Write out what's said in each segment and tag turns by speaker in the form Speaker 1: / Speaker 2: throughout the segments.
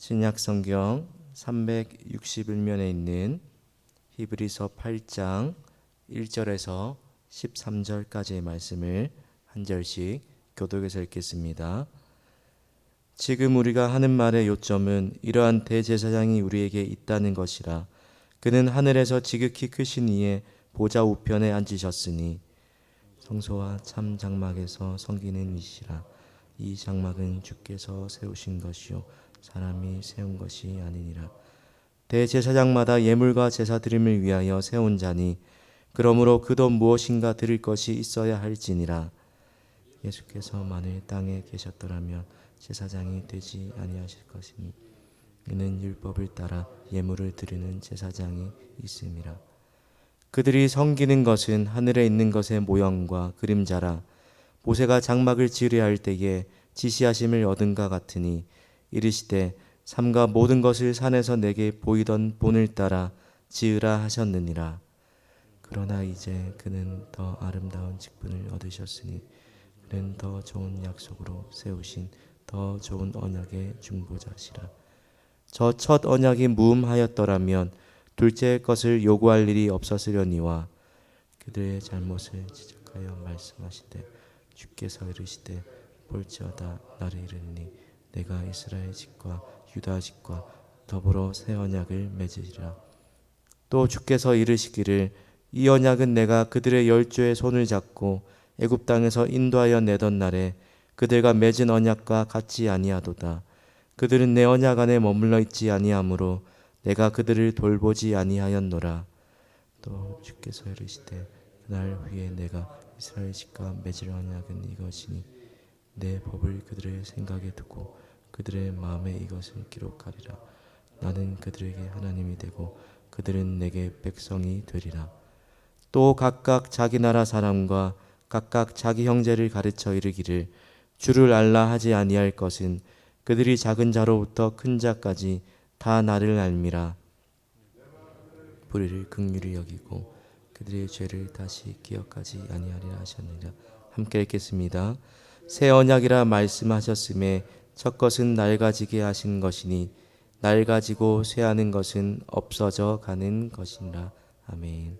Speaker 1: 신약 성경 361면에 있는 히브리서 8장 1절에서 13절까지의 말씀을 한 절씩 교독해서 읽겠습니다. 지금 우리가 하는 말의 요점은 이러한 대제사장이 우리에게 있다는 것이라. 그는 하늘에서 지극히 크신 이의 보좌 우편에 앉으셨으니 성소와 참 장막에서 섬기는 이시라. 이 장막은 주께서 세우신 것이요 사람이 세운 것이 아니니라. 대제사장마다 예물과 제사 드림을 위하여 세운 자니 그러므로 그도 무엇인가 드릴 것이 있어야 할지니라. 예수께서 만일 땅에 계셨더라면 제사장이 되지 아니하실 것이니 이는 율법을 따라 예물을 드리는 제사장이 있음이라. 그들이 섬기는 것은 하늘에 있는 것의 모형과 그림자라. 모세가 장막을 지으려 할 때에 지시하심을 얻은가 같으니 이르시되 삼가 모든 것을 산에서 내게 보이던 본을 따라 지으라 하셨느니라. 그러나 이제 그는 더 아름다운 직분을 얻으셨으니 그는 더 좋은 약속으로 세우신 더 좋은 언약의 중보자시라. 저 첫 언약이 무음하였더라면 둘째 것을 요구할 일이 없었으려니와 그들의 잘못을 지적하여 말씀하시되 주께서 이르시되 볼지어다 나를 이르니 내가 이스라엘 집과 유다 집과 더불어 새 언약을 맺으리라. 또 주께서 이르시기를 이 언약은 내가 그들의 열조의 손을 잡고 애굽 땅에서 인도하여 내던 날에 그들과 맺은 언약과 같지 아니하도다. 그들은 내 언약 안에 머물러 있지 아니하므로 내가 그들을 돌보지 아니하였노라. 또 주께서 이르시되 그날 후에 내가 이스라엘 집과 맺을 언약은 이것이니 내 법을 그들의 생각에 두고 그들의 마음에 이것을 기록하리라. 나는 그들에게 하나님이 되고 그들은 내게 백성이 되리라. 또 각각 자기 나라 사람과 각각 자기 형제를 가르쳐 이르기를 주를 알라 하지 아니할 것은 그들이 작은 자로부터 큰 자까지 다 나를 알미라. 불의를 긍휼히 여기고 그들의 죄를 다시 기억하지 아니하리라 하셨느니라. 함께 읽겠습니다. 새 언약이라 말씀하셨음에 첫 것은 낡아지게 하신 것이니 낡아지고 쇠하는 것은 없어져 가는 것이니라. 아멘.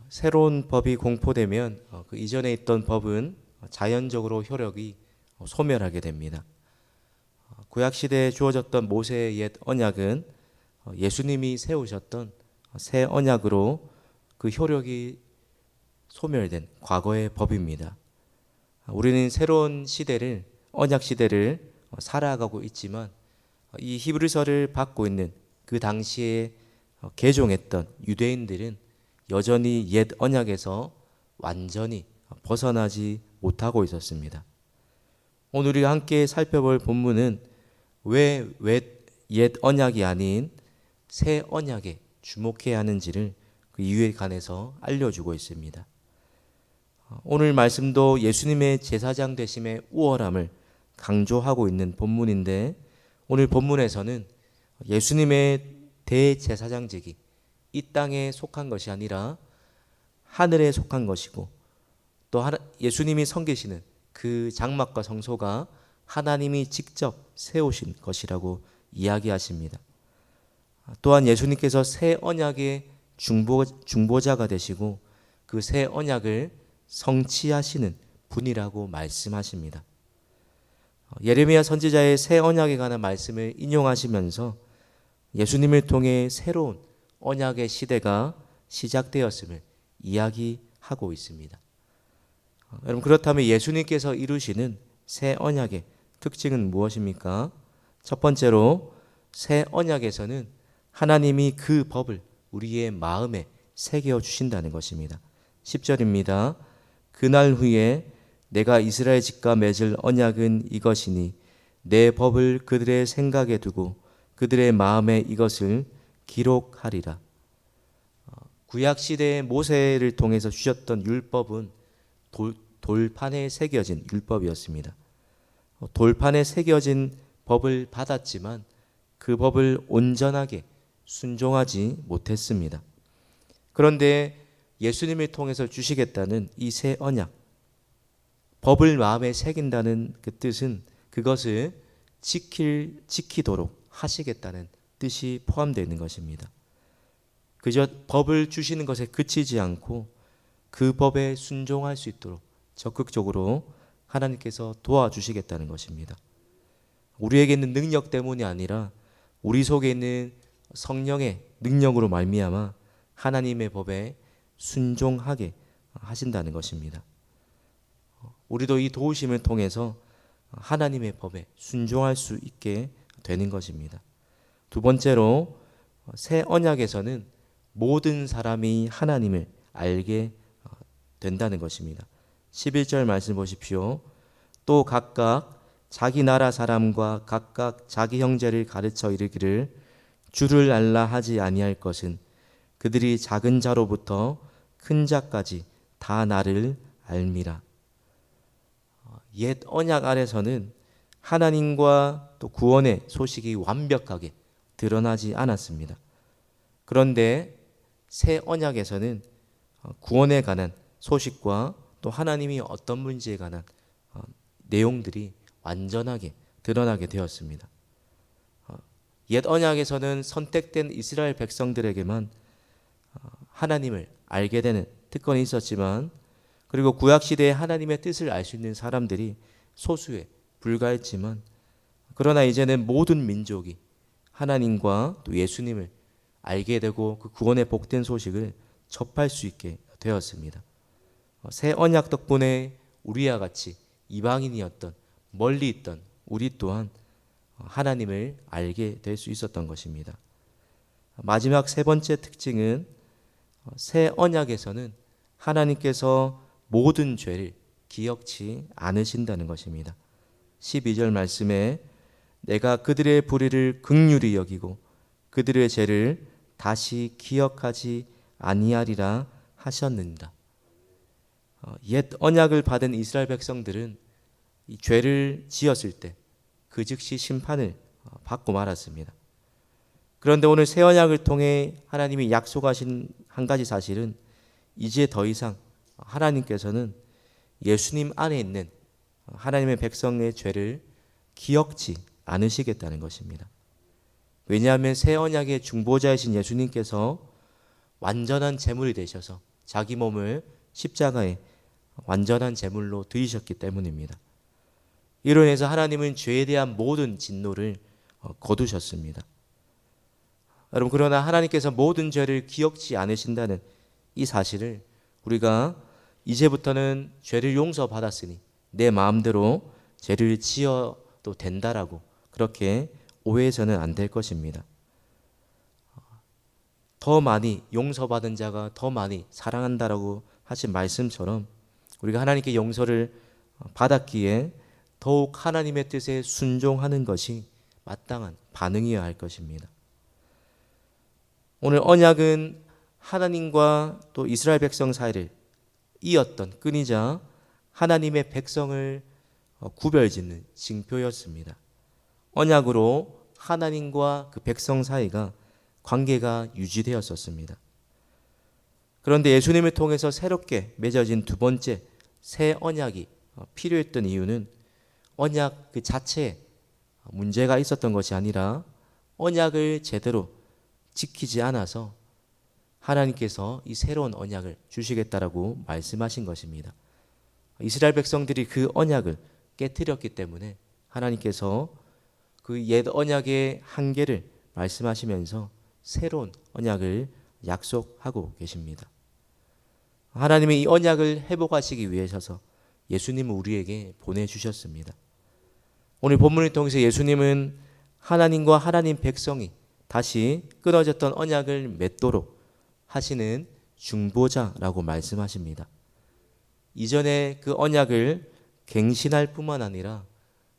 Speaker 1: 새로운 법이 공포되면 그 이전에 있던 법은 자연적으로 효력이 소멸하게 됩니다. 구약시대에 주어졌던 모세의 옛 언약은 예수님이 세우셨던 새 언약으로 그 효력이 소멸된 과거의 법입니다. 우리는 새로운 시대를 언약 시대를 살아가고 있지만 이 히브리서를 받고 있는 그 당시에 개종했던 유대인들은 여전히 옛 언약에서 완전히 벗어나지 못하고 있었습니다. 오늘 우리가 함께 살펴볼 본문은 왜 옛 언약이 아닌 새 언약에 주목해야 하는지를 그 이유에 관해서 알려주고 있습니다. 오늘 말씀도 예수님의 제사장 되심의 우월함을 강조하고 있는 본문인데 오늘 본문에서는 예수님의 대제사장직이 이 땅에 속한 것이 아니라 하늘에 속한 것이고 또 예수님이 섬기시는 그 장막과 성소가 하나님이 직접 세우신 것이라고 이야기하십니다. 또한 예수님께서 새 언약의 중보자가 되시고 그 새 언약을 성취하시는 분이라고 말씀하십니다. 예레미야 선지자의 새 언약에 관한 말씀을 인용하시면서 예수님을 통해 새로운 언약의 시대가 시작되었음을 이야기하고 있습니다. 여러분, 그렇다면 예수님께서 이루시는 새 언약의 특징은 무엇입니까? 첫 번째로 새 언약에서는 하나님이 그 법을 우리의 마음에 새겨 주신다는 것입니다. 10절입니다. 그날 후에 내가 이스라엘 집과 맺을 언약은 이것이니 내 법을 그들의 생각에 두고 그들의 마음에 이것을 기록하리라. 구약시대의 모세를 통해서 주셨던 율법은 돌판에 새겨진 율법이었습니다. 돌판에 새겨진 법을 받았지만 그 법을 온전하게 순종하지 못했습니다. 그런데 예수님을 통해서 주시겠다는 이 새 언약, 법을 마음에 새긴다는 그 뜻은 그것을 지키도록 하시겠다는 뜻이 포함되어 있는 것입니다. 그저 법을 주시는 것에 그치지 않고 그 법에 순종할 수 있도록 적극적으로 하나님께서 도와주시겠다는 것입니다. 우리에게 있는 능력 때문이 아니라 우리 속에 있는 성령의 능력으로 말미암아 하나님의 법에 순종하게 하신다는 것입니다. 우리도 이 도우심을 통해서 하나님의 법에 순종할 수 있게 되는 것입니다. 두 번째로 새 언약에서는 모든 사람이 하나님을 알게 된다는 것입니다. 11절 말씀 보십시오. 또 각각 자기 나라 사람과 각각 자기 형제를 가르쳐 이르기를 주를 알라 하지 아니할 것은 그들이 작은 자로부터 큰 자까지 다 나를 알미라. 옛 언약 아래서는 하나님과 또 구원의 소식이 완벽하게 드러나지 않았습니다. 그런데 새 언약에서는 구원에 관한 소식과 또 하나님이 어떤 문제에 관한 내용들이 완전하게 드러나게 되었습니다. 옛 언약에서는 선택된 이스라엘 백성들에게만 하나님을 알게 되는 특권이 있었지만, 그리고 구약시대에 하나님의 뜻을 알 수 있는 사람들이 소수에 불과했지만, 그러나 이제는 모든 민족이 하나님과 또 예수님을 알게 되고 그 구원의 복된 소식을 접할 수 있게 되었습니다. 새 언약 덕분에 우리와 같이 이방인이었던 멀리 있던 우리 또한 하나님을 알게 될 수 있었던 것입니다. 마지막 세 번째 특징은 새 언약에서는 하나님께서 모든 죄를 기억치 않으신다는 것입니다. 12절 말씀에 내가 그들의 불의를 긍휼히 여기고 그들의 죄를 다시 기억하지 아니하리라 하셨느니라. 옛 언약을 받은 이스라엘 백성들은 이 죄를 지었을 때 그 즉시 심판을 받고 말았습니다. 그런데 오늘 새 언약을 통해 하나님이 약속하신 한 가지 사실은 이제 더 이상 하나님께서는 예수님 안에 있는 하나님의 백성의 죄를 기억지 않으시겠다는 것입니다. 왜냐하면 새 언약의 중보자이신 예수님께서 완전한 제물이 되셔서 자기 몸을 십자가에 완전한 제물로 드리셨기 때문입니다. 이로 인해서 하나님은 죄에 대한 모든 진노를 거두셨습니다. 여러분, 그러나 하나님께서 모든 죄를 기억지 않으신다는 이 사실을 우리가 이제부터는 죄를 용서받았으니 내 마음대로 죄를 지어도 된다라고 그렇게 오해해서는 안 될 것입니다. 더 많이 용서받은 자가 더 많이 사랑한다라고 하신 말씀처럼 우리가 하나님께 용서를 받았기에 더욱 하나님의 뜻에 순종하는 것이 마땅한 반응이어야 할 것입니다. 오늘 언약은 하나님과 또 이스라엘 백성 사이를 이었던 끈이자 하나님의 백성을 구별짓는 징표였습니다. 언약으로 하나님과 그 백성 사이가 관계가 유지되었었습니다. 그런데 예수님을 통해서 새롭게 맺어진 두 번째 새 언약이 필요했던 이유는 언약 그 자체에 문제가 있었던 것이 아니라 언약을 제대로 지키지 않아서 하나님께서 이 새로운 언약을 주시겠다라고 말씀하신 것입니다. 이스라엘 백성들이 그 언약을 깨뜨렸기 때문에 하나님께서 그 옛 언약의 한계를 말씀하시면서 새로운 언약을 약속하고 계십니다. 하나님이 이 언약을 회복하시기 위해서 예수님을 우리에게 보내주셨습니다. 오늘 본문을 통해서 예수님은 하나님과 하나님 백성이 다시 끊어졌던 언약을 맺도록 하시는 중보자라고 말씀하십니다. 이전에 그 언약을 갱신할 뿐만 아니라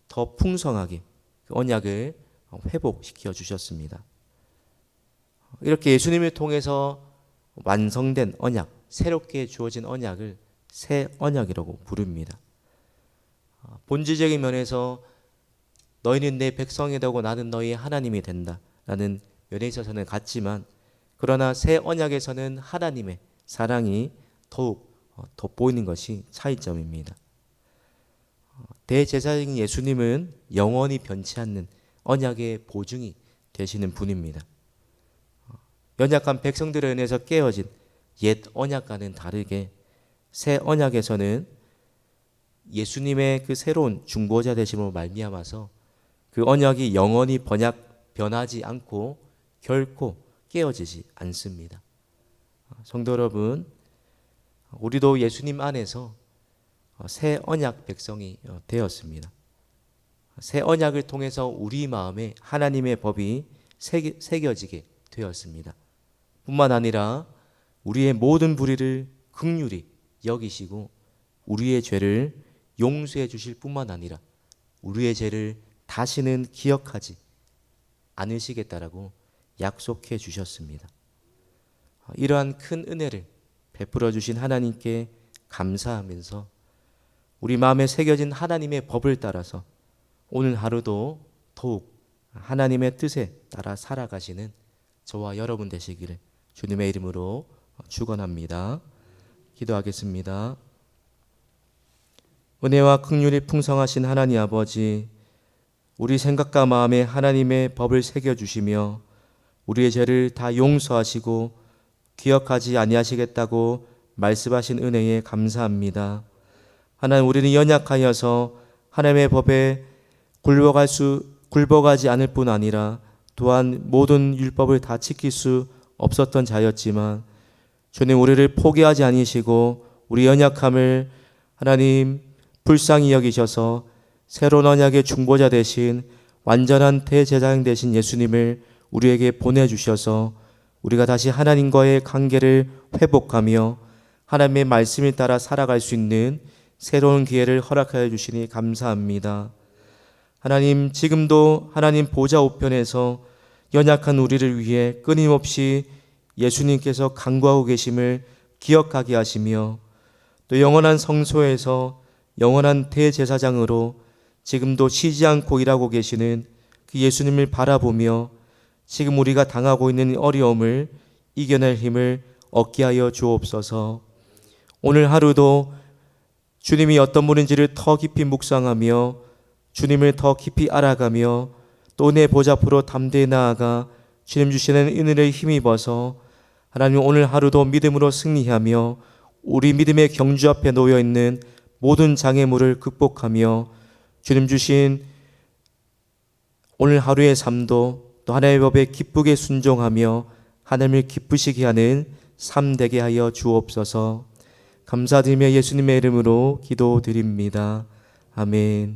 Speaker 1: 더 풍성하게 그 언약을 회복시켜 주셨습니다. 이렇게 예수님을 통해서 완성된 언약, 새롭게 주어진 언약을 새 언약이라고 부릅니다. 본질적인 면에서 너희는 내 백성이 되고 나는 너희의 하나님이 된다 라는 면에 있어서는 같지만, 그러나 새 언약에서는 하나님의 사랑이 더욱 돋보이는 것이 차이점입니다. 대제사장인 예수님은 영원히 변치 않는 언약의 보증이 되시는 분입니다. 연약한 백성들에 인해서 깨어진 옛 언약과는 다르게 새 언약에서는 예수님의 그 새로운 중보자 되심으로 말미암아서 그 언약이 영원히 변하지 않고 결코 깨어지지 않습니다. 성도 여러분, 우리도 예수님 안에서 새 언약 백성이 되었습니다. 새 언약을 통해서 우리 마음에 하나님의 법이 새겨지게 되었습니다. 뿐만 아니라 우리의 모든 불의를 긍휼히 여기시고 우리의 죄를 용서해 주실 뿐만 아니라 우리의 죄를 다시는 기억하지 않으시겠다라고 약속해 주셨습니다. 이러한 큰 은혜를 베풀어 주신 하나님께 감사하면서 우리 마음에 새겨진 하나님의 법을 따라서 오늘 하루도 더욱 하나님의 뜻에 따라 살아가시는 저와 여러분 되시기를 주님의 이름으로 축원합니다. 기도하겠습니다. 은혜와 긍휼이 풍성하신 하나님 아버지, 우리 생각과 마음에 하나님의 법을 새겨주시며 우리의 죄를 다 용서하시고 기억하지 아니하시겠다고 말씀하신 은혜에 감사합니다. 하나님, 우리는 연약하여서 하나님의 법에 굴복하지 않을 뿐 아니라 또한 모든 율법을 다 지킬 수 없었던 자였지만 주님, 우리를 포기하지 아니시고 우리 연약함을 하나님 불쌍히 여기셔서 새로운 언약의 중보자 되신 완전한 대제사장 되신 예수님을 우리에게 보내주셔서 우리가 다시 하나님과의 관계를 회복하며 하나님의 말씀을 따라 살아갈 수 있는 새로운 기회를 허락하여 주시니 감사합니다. 하나님, 지금도 하나님 보좌 우편에서 연약한 우리를 위해 끊임없이 예수님께서 간구하고 계심을 기억하게 하시며 또 영원한 성소에서 영원한 대제사장으로 지금도 쉬지 않고 일하고 계시는 그 예수님을 바라보며 지금 우리가 당하고 있는 어려움을 이겨낼 힘을 얻게 하여 주옵소서. 오늘 하루도 주님이 어떤 분인지를 더 깊이 묵상하며 주님을 더 깊이 알아가며 또 내 보좌 앞으로 담대히 나아가 주님 주시는 은혜를 힘입어서 하나님 오늘 하루도 믿음으로 승리하며 우리 믿음의 경주 앞에 놓여있는 모든 장애물을 극복하며 주님 주신 오늘 하루의 삶도 또 하나님의 법에 기쁘게 순종하며 하나님을 기쁘시게 하는 삶 되게 하여 주옵소서. 감사드리며 예수님의 이름으로 기도드립니다. 아멘.